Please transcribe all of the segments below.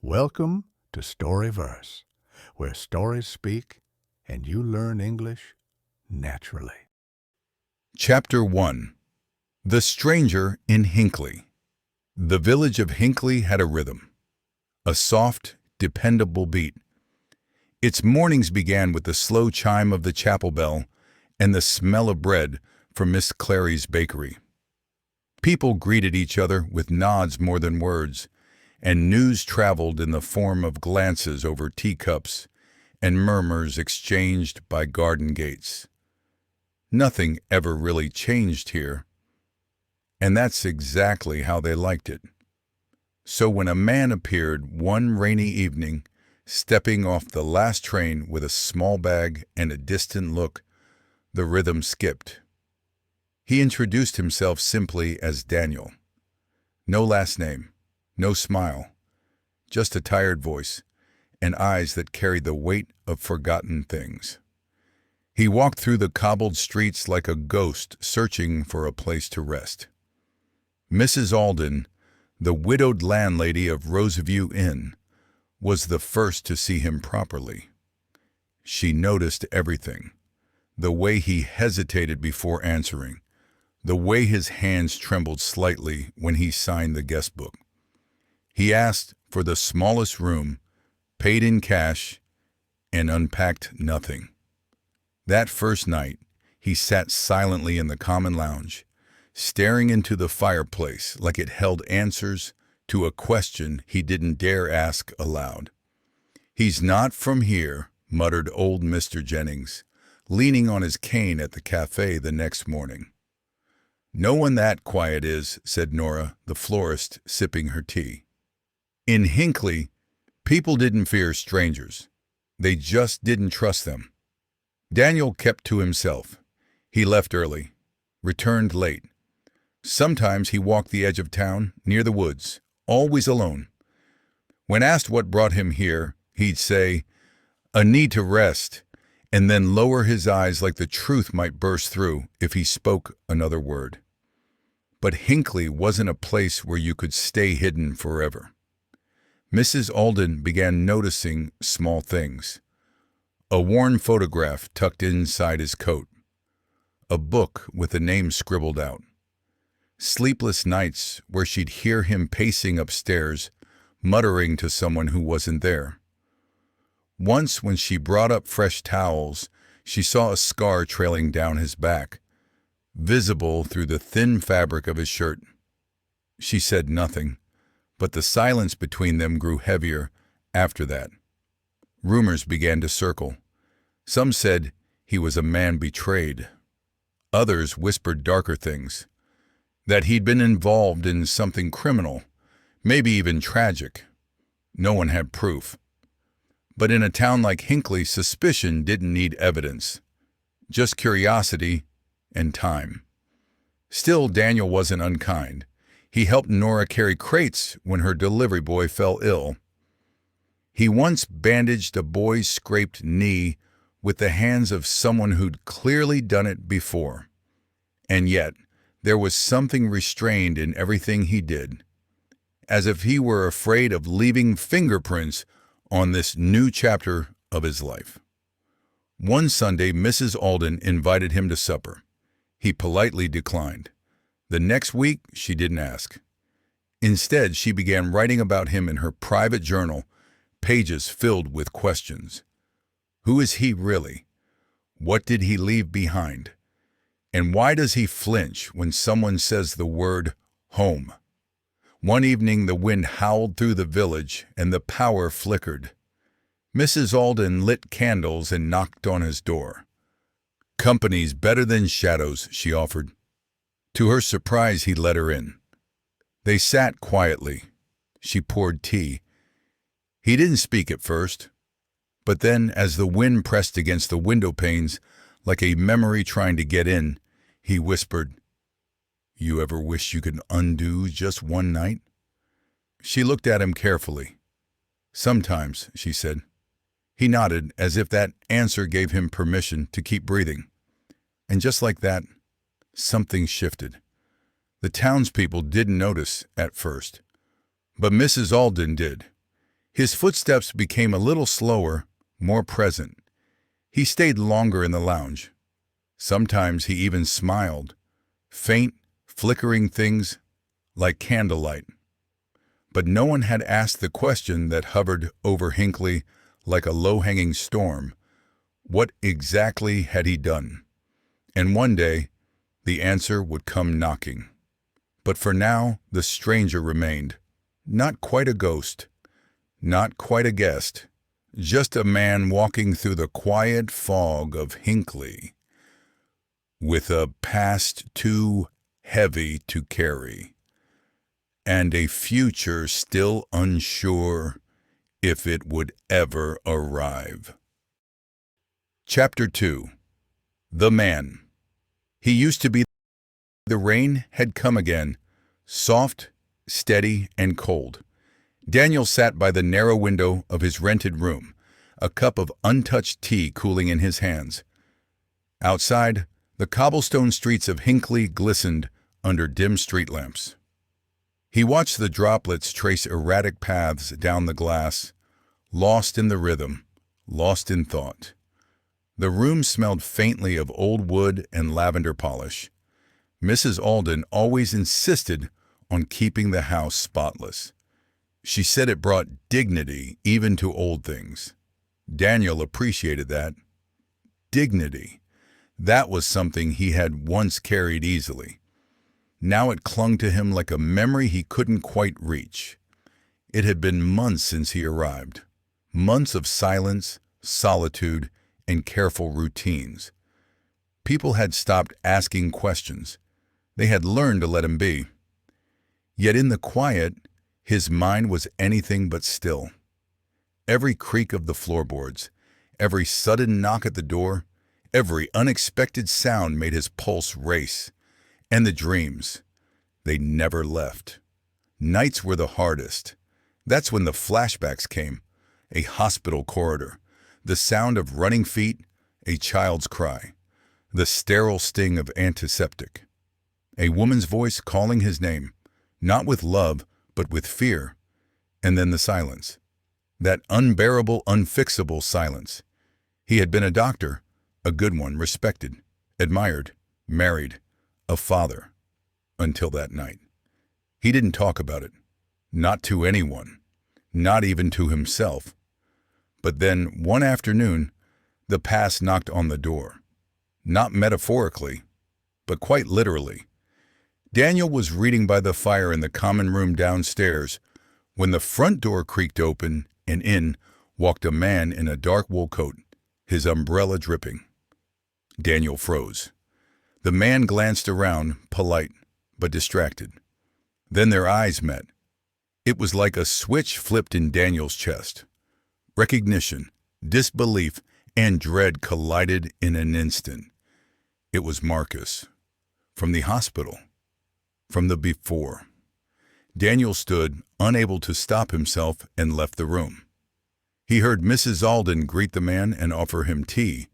Welcome to StoryVerse, where stories speak and you learn English naturally. Chapter 1. The Stranger in Hinckley. The village of Hinckley had a rhythm, a soft, dependable beat. Its mornings began with the slow chime of the chapel bell and the smell of bread from Miss Clary's bakery. People greeted each other with nods more than words, and news traveled in the form of glances over teacups and murmurs exchanged by garden gates. Nothing ever really changed here, and that's exactly how they liked it. So when a man appeared one rainy evening, stepping off the last train with a small bag and a distant look, the rhythm skipped. He introduced himself simply as Daniel. No last name, no smile, just a tired voice and eyes that carried the weight of forgotten things. He walked through the cobbled streets like a ghost searching for a place to rest. Mrs. Alden, the widowed landlady of Roseview Inn, was the first to see him properly. She noticed everything: the way he hesitated before answering, the way his hands trembled slightly when he signed the guest book. He asked for the smallest room, paid in cash, and unpacked nothing. That first night, he sat silently in the common lounge, staring into the fireplace like it held answers to a question he didn't dare ask aloud. "He's not from here," muttered old Mr. Jennings, leaning on his cane at the cafe the next morning. "No one that quiet is," said Nora, the florist, sipping her tea. In Hinckley, people didn't fear strangers. They just didn't trust them. Daniel kept to himself. He left early, returned late. Sometimes he walked the edge of town, near the woods, always alone. When asked what brought him here, he'd say, "A need to rest," and then lower his eyes like the truth might burst through if he spoke another word. But Hinckley wasn't a place where you could stay hidden forever. Mrs. Alden began noticing small things: a worn photograph tucked inside his coat, a book with a name scribbled out, sleepless nights where she'd hear him pacing upstairs, muttering to someone who wasn't there. Once when she brought up fresh towels, she saw a scar trailing down his back, visible through the thin fabric of his shirt. She said nothing, but the silence between them grew heavier after that. Rumors began to circle. Some said he was a man betrayed. Others whispered darker things: that he'd been involved in something criminal, maybe even tragic. No one had proof. But in a town like Hinckley, suspicion didn't need evidence, just curiosity and time. Still, Daniel wasn't unkind. He helped Nora carry crates when her delivery boy fell ill. He once bandaged a boy's scraped knee with the hands of someone who'd clearly done it before. And yet, there was something restrained in everything he did, as if he were afraid of leaving fingerprints on this new chapter of his life. One Sunday, Mrs. Alden invited him to supper. He politely declined. The next week, she didn't ask. Instead, she began writing about him in her private journal, pages filled with questions. Who is he really? What did he leave behind? And why does he flinch when someone says the word home? One evening, the wind howled through the village and the power flickered. Mrs. Alden lit candles and knocked on his door. "Company's better than shadows," she offered. To her surprise, he let her in. They sat quietly. She poured tea. He didn't speak at first, but then, as the wind pressed against the window panes like a memory trying to get in, he whispered, "You ever wish you could undo just one night?" She looked at him carefully. "Sometimes," she said. He nodded, as if that answer gave him permission to keep breathing. And just like that, something shifted. The townspeople didn't notice at first, but Mrs. Alden did. His footsteps became a little slower, more present. He stayed longer in the lounge. Sometimes he even smiled, faint, flickering things like candlelight. But no one had asked the question that hovered over Hinckley like a low-hanging storm. What exactly had he done? And one day, the answer would come knocking. But for now, the stranger remained. Not quite a ghost, not quite a guest, just a man walking through the quiet fog of Hinckley, with a past too heavy to carry, and a future still unsure if it would ever arrive. Chapter 2. The Man. He used to be. The rain had come again, soft, steady, and cold. Daniel sat by the narrow window of his rented room, a cup of untouched tea cooling in his hands. Outside, the cobblestone streets of Hinckley glistened under dim street lamps. He watched the droplets trace erratic paths down the glass, lost in the rhythm, lost in thought. The room smelled faintly of old wood and lavender polish. Mrs. Alden always insisted on keeping the house spotless. She said it brought dignity even to old things. Daniel appreciated that. Dignity. That was something he had once carried easily. Now it clung to him like a memory he couldn't quite reach. It had been months since he arrived. Months of silence, solitude, and careful routines. People had stopped asking questions. They had learned to let him be. Yet in the quiet, his mind was anything but still. Every creak of the floorboards, every sudden knock at the door, every unexpected sound made his pulse race. And the dreams, they never left. Nights were the hardest. That's when the flashbacks came. A hospital corridor, the sound of running feet, a child's cry, the sterile sting of antiseptic. A woman's voice calling his name, not with love, but with fear. And then the silence. That unbearable, unfixable silence. He had been a doctor, a good one, respected, admired, married, a father, until that night. He didn't talk about it. Not to anyone. Not even to himself. But then, one afternoon, the past knocked on the door. Not metaphorically, but quite literally. Daniel was reading by the fire in the common room downstairs when the front door creaked open and in walked a man in a dark wool coat, his umbrella dripping. Daniel froze. The man glanced around, polite, but distracted. Then their eyes met. It was like a switch flipped in Daniel's chest. Recognition, disbelief, and dread collided in an instant. It was Marcus. From the hospital. From the before. Daniel stood, unable to stop himself, and left the room. He heard Mrs. Alden greet the man and offer him tea,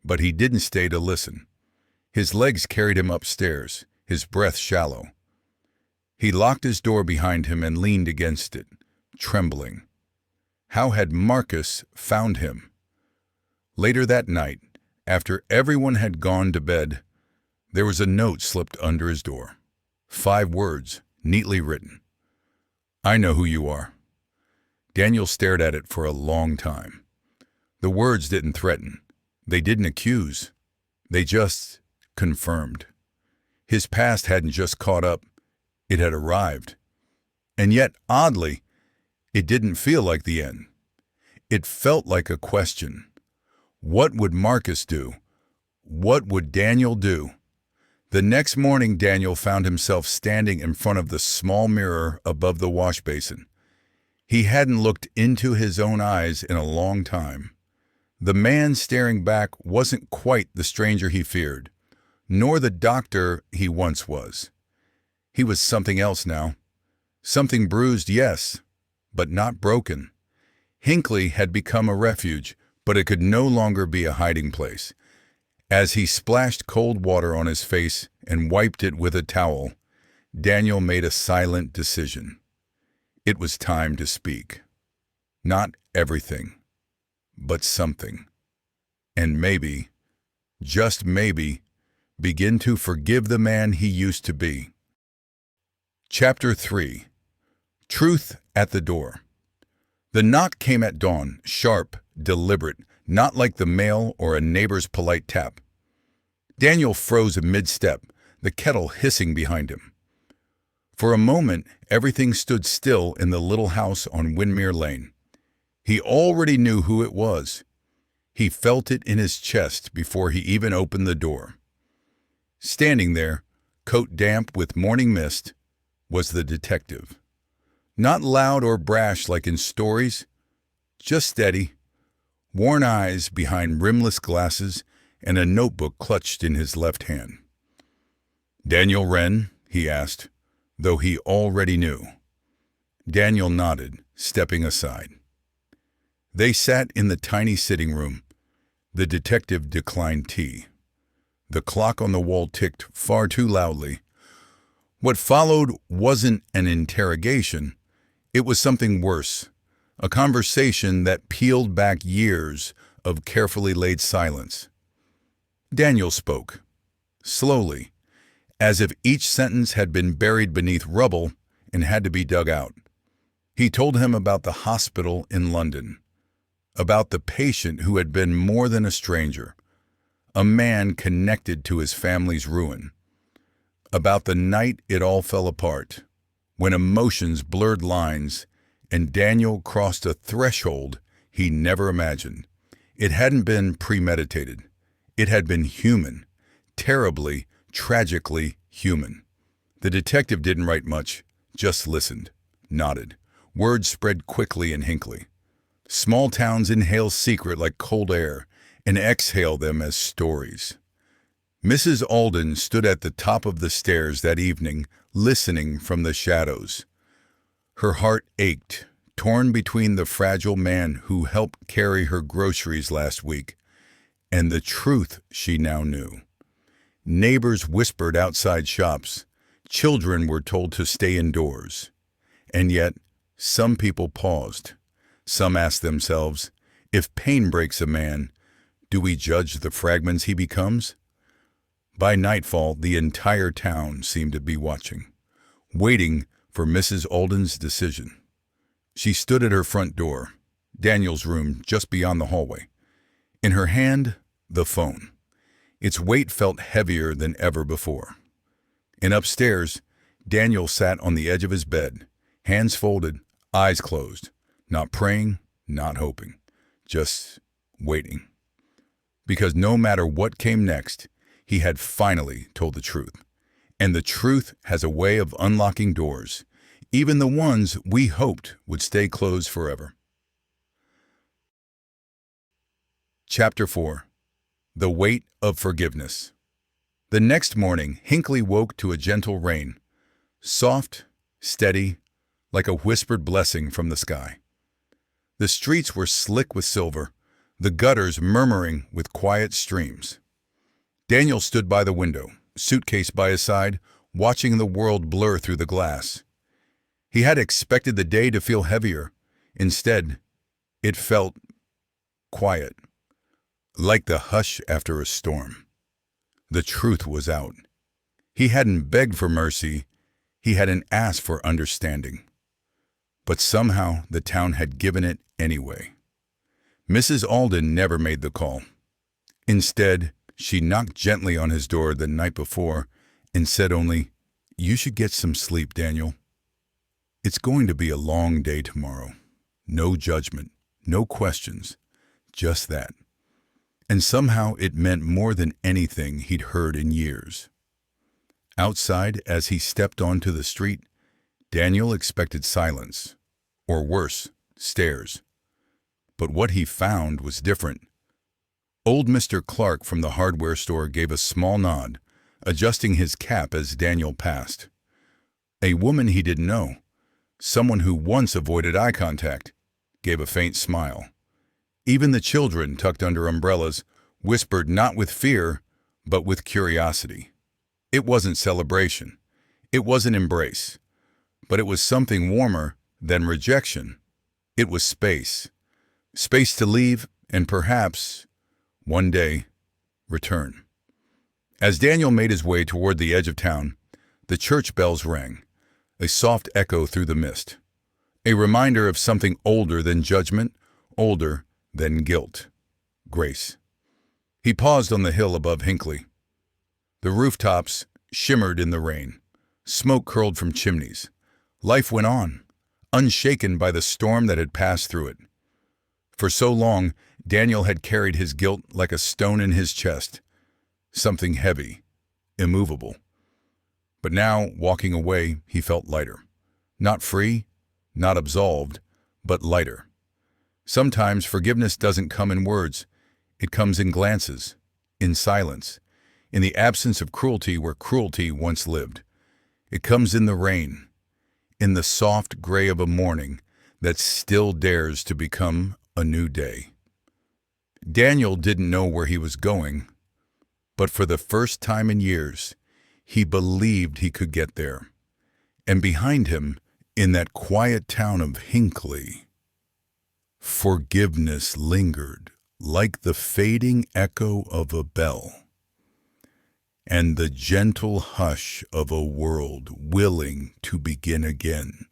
but he didn't stay to listen. His legs carried him upstairs, his breath shallow. He locked his door behind him and leaned against it, trembling. How had Marcus found him? Later that night, after everyone had gone to bed, there was a note slipped under his door. 5 words, neatly written. I know who you are. Daniel stared at it for a long time. The words didn't threaten. They didn't accuse. They just confirmed. His past hadn't just caught up. It had arrived. And yet, oddly, it didn't feel like the end. It felt like a question. What would Marcus do? What would Daniel do? The next morning, Daniel found himself standing in front of the small mirror above the wash basin. He hadn't looked into his own eyes in a long time. The man staring back wasn't quite the stranger he feared, nor the doctor he once was. He was something else now. Something bruised, yes, but not broken. Hinckley had become a refuge, but it could no longer be a hiding place. As he splashed cold water on his face and wiped it with a towel, Daniel made a silent decision. It was time to speak. Not everything, but something. And maybe, just maybe, begin to forgive the man he used to be. Chapter 3. Truth at the Door. The knock came at dawn, sharp, deliberate, not like the mail or a neighbor's polite tap. Daniel froze mid-step, the kettle hissing behind him. For a moment, everything stood still in the little house on Windmere Lane. He already knew who it was. He felt it in his chest before he even opened the door. Standing there, coat damp with morning mist, was the detective. Not loud or brash like in stories, just steady, worn eyes behind rimless glasses and a notebook clutched in his left hand. "Daniel Wren?" he asked, though he already knew. Daniel nodded, stepping aside. They sat in the tiny sitting room. The detective declined tea. The clock on the wall ticked far too loudly. What followed wasn't an interrogation. It was something worse, a conversation that peeled back years of carefully laid silence. Daniel spoke, slowly, as if each sentence had been buried beneath rubble and had to be dug out. He told him about the hospital in London, about the patient who had been more than a stranger, a man connected to his family's ruin, about the night it all fell apart, when emotions blurred lines and Daniel crossed a threshold he never imagined. It hadn't been premeditated. It had been human, terribly, tragically human. The detective didn't write much, just listened, nodded. Words spread quickly in Hinckley. Small towns inhale secret like cold air and exhale them as stories. Mrs. Alden stood at the top of the stairs that evening, listening from the shadows. Her heart ached, torn between the fragile man who helped carry her groceries last week and the truth she now knew. Neighbors whispered outside shops. Children were told to stay indoors. And yet, some people paused. Some asked themselves, if pain breaks a man, do we judge the fragments he becomes? By nightfall, the entire town seemed to be watching, waiting for Mrs. Alden's decision. She stood at her front door, Daniel's room just beyond the hallway. In her hand, the phone. Its weight felt heavier than ever before. And upstairs, Daniel sat on the edge of his bed, hands folded, eyes closed, not praying, not hoping, just waiting. Because no matter what came next, he had finally told the truth. And the truth has a way of unlocking doors, even the ones we hoped would stay closed forever. Chapter 4. The Weight of Forgiveness. The next morning, Hinckley woke to a gentle rain, soft, steady, like a whispered blessing from the sky. The streets were slick with silver, the gutters murmuring with quiet streams. Daniel stood by the window, suitcase by his side, watching the world blur through the glass. He had expected the day to feel heavier. Instead, it felt quiet, like the hush after a storm. The truth was out. He hadn't begged for mercy, he hadn't asked for understanding. But somehow the town had given it anyway. Mrs. Alden never made the call. Instead, she knocked gently on his door the night before and said only, "You should get some sleep, Daniel. It's going to be a long day tomorrow. No judgment, no questions, just that." And somehow it meant more than anything he'd heard in years. Outside, as he stepped onto the street, Daniel expected silence, or worse, stares. But what he found was different. Old Mr. Clark from the hardware store gave a small nod, adjusting his cap as Daniel passed. A woman he didn't know, someone who once avoided eye contact, gave a faint smile. Even the children, tucked under umbrellas, whispered not with fear, but with curiosity. It wasn't celebration. It wasn't embrace. But it was something warmer than rejection. It was space. Space to leave and perhaps, one day, return. As Daniel made his way toward the edge of town, the church bells rang, a soft echo through the mist, a reminder of something older than judgment, older than guilt, grace. He paused on the hill above Hinckley. The rooftops shimmered in the rain. Smoke curled from chimneys. Life went on, unshaken by the storm that had passed through it. For so long, Daniel had carried his guilt like a stone in his chest, something heavy, immovable. But now, walking away, he felt lighter. Not free, not absolved, but lighter. Sometimes forgiveness doesn't come in words. It comes in glances, in silence, in the absence of cruelty where cruelty once lived. It comes in the rain, in the soft gray of a morning that still dares to become a new day. Daniel didn't know where he was going, but for the first time in years, he believed he could get there. And behind him, in that quiet town of Hinckley, forgiveness lingered like the fading echo of a bell, and the gentle hush of a world willing to begin again.